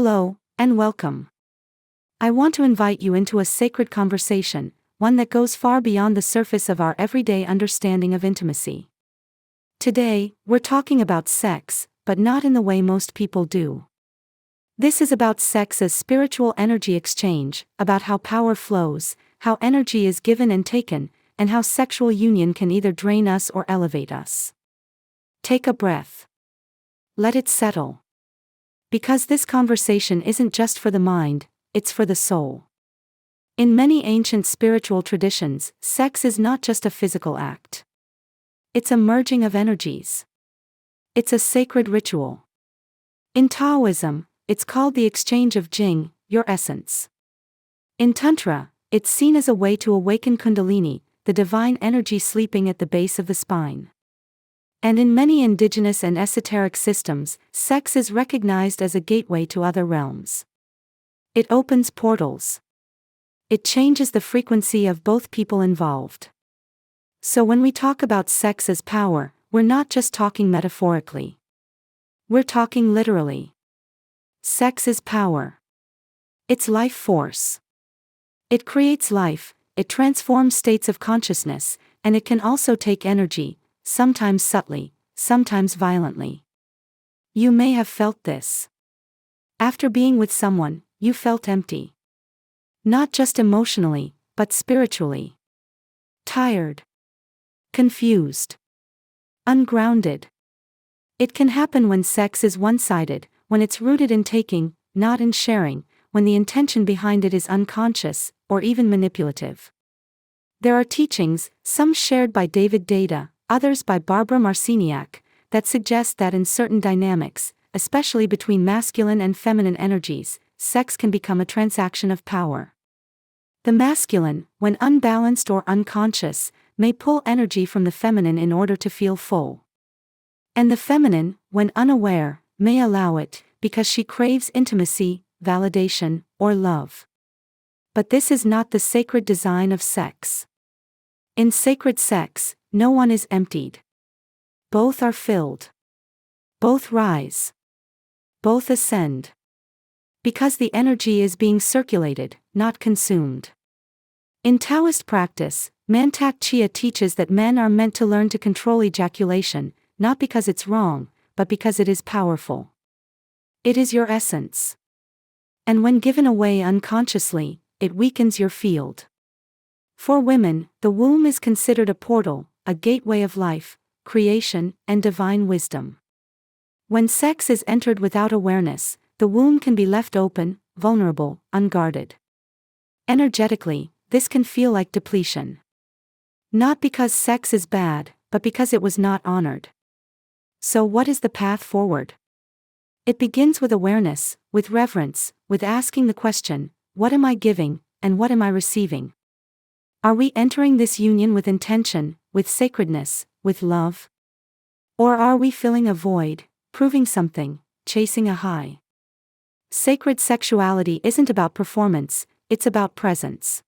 Hello, and welcome. I want to invite you into a sacred conversation, one that goes far beyond the surface of our everyday understanding of intimacy. Today, we're talking about sex, but not in the way most people do. This is about sex as spiritual energy exchange, about how power flows, how energy is given and taken, and how sexual union can either drain us or elevate us. Take a breath. Let it settle. Because this conversation isn't just for the mind, it's for the soul. In many ancient spiritual traditions, sex is not just a physical act. It's a merging of energies. It's a sacred ritual. In Taoism, it's called the exchange of Jing, your essence. In Tantra, it's seen as a way to awaken Kundalini, the divine energy sleeping at the base of the spine. And in many indigenous and esoteric systems, sex is recognized as a gateway to other realms. It opens portals. It changes the frequency of both people involved. So when we talk about sex as power, we're not just talking metaphorically. We're talking literally. Sex is power. It's life force. It creates life, it transforms states of consciousness, and it can also take energy, sometimes subtly, sometimes violently. You may have felt this. After being with someone, you felt empty. Not just emotionally, but spiritually. Tired. Confused. Ungrounded. It can happen when sex is one-sided, when it's rooted in taking, not in sharing, when the intention behind it is unconscious, or even manipulative. There are teachings, some shared by David Deida, others by Barbara Marciniak, that suggest that in certain dynamics, especially between masculine and feminine energies, sex can become a transaction of power. The masculine, when unbalanced or unconscious, may pull energy from the feminine in order to feel full. And the feminine, when unaware, may allow it, because she craves intimacy, validation, or love. But this is not the sacred design of sex. In sacred sex, no one is emptied. Both are filled. Both rise. Both ascend. Because the energy is being circulated, not consumed. In Taoist practice, Mantak Chia teaches that men are meant to learn to control ejaculation, not because it's wrong, but because it is powerful. It is your essence. And when given away unconsciously, it weakens your field. For women, the womb is considered a portal, a gateway of life, creation, and divine wisdom. When sex is entered without awareness, the womb can be left open, vulnerable, unguarded. Energetically, this can feel like depletion. Not because sex is bad, but because it was not honored. So what is the path forward? It begins with awareness, with reverence, with asking the question, what am I giving, and what am I receiving? Are we entering this union with intention, with sacredness, with love? Or are we filling a void, proving something, chasing a high? Sacred sexuality isn't about performance, it's about presence.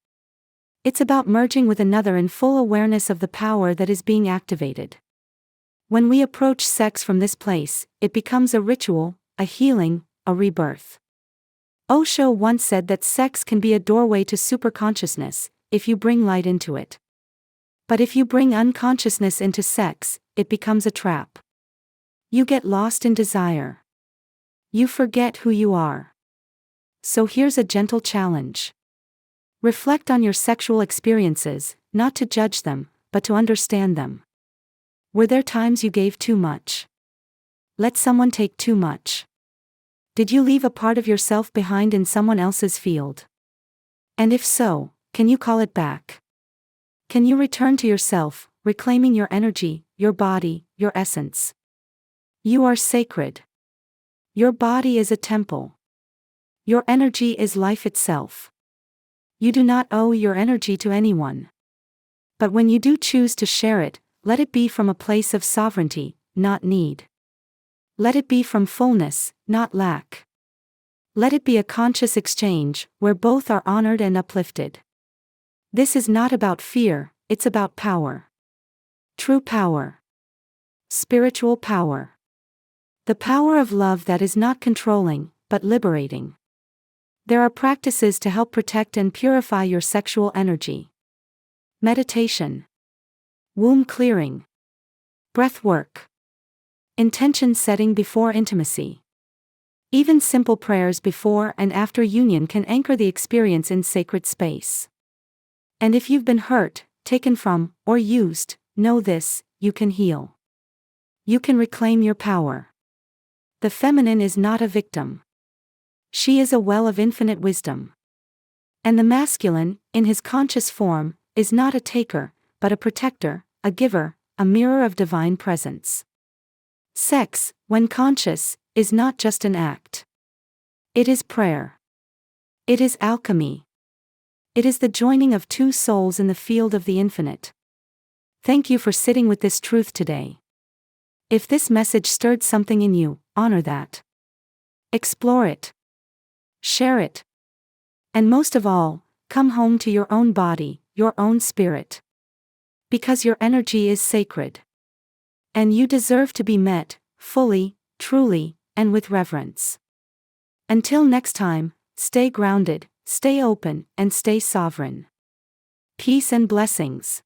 It's about merging with another in full awareness of the power that is being activated. When we approach sex from this place, it becomes a ritual, a healing, a rebirth. Osho once said that sex can be a doorway to superconsciousness, if you bring light into it. But if you bring unconsciousness into sex, it becomes a trap. You get lost in desire. You forget who you are. So here's a gentle challenge. Reflect on your sexual experiences, not to judge them, but to understand them. Were there times you gave too much? Let someone take too much. Did you leave a part of yourself behind in someone else's field? And if so, can you call it back? Can you return to yourself, reclaiming your energy, your body, your essence? You are sacred. Your body is a temple. Your energy is life itself. You do not owe your energy to anyone. But when you do choose to share it, let it be from a place of sovereignty, not need. Let it be from fullness, not lack. Let it be a conscious exchange, where both are honored and uplifted. This is not about fear, it's about power. True power. Spiritual power. The power of love that is not controlling, but liberating. There are practices to help protect and purify your sexual energy. Meditation, womb clearing, breath work, intention setting before intimacy. Even simple prayers before and after union can anchor the experience in sacred space. And if you've been hurt, taken from, or used, know this: you can heal. You can reclaim your power. The feminine is not a victim. She is a well of infinite wisdom. And the masculine, in his conscious form, is not a taker, but a protector, a giver, a mirror of divine presence. Sex, when conscious, is not just an act. It is prayer. It is alchemy. It is the joining of two souls in the field of the infinite. Thank you for sitting with this truth today. If this message stirred something in you, honor that. Explore it. Share it. And most of all, come home to your own body, your own spirit. Because your energy is sacred. And you deserve to be met, fully, truly, and with reverence. Until next time, stay grounded, stay open, and stay sovereign. Peace and blessings.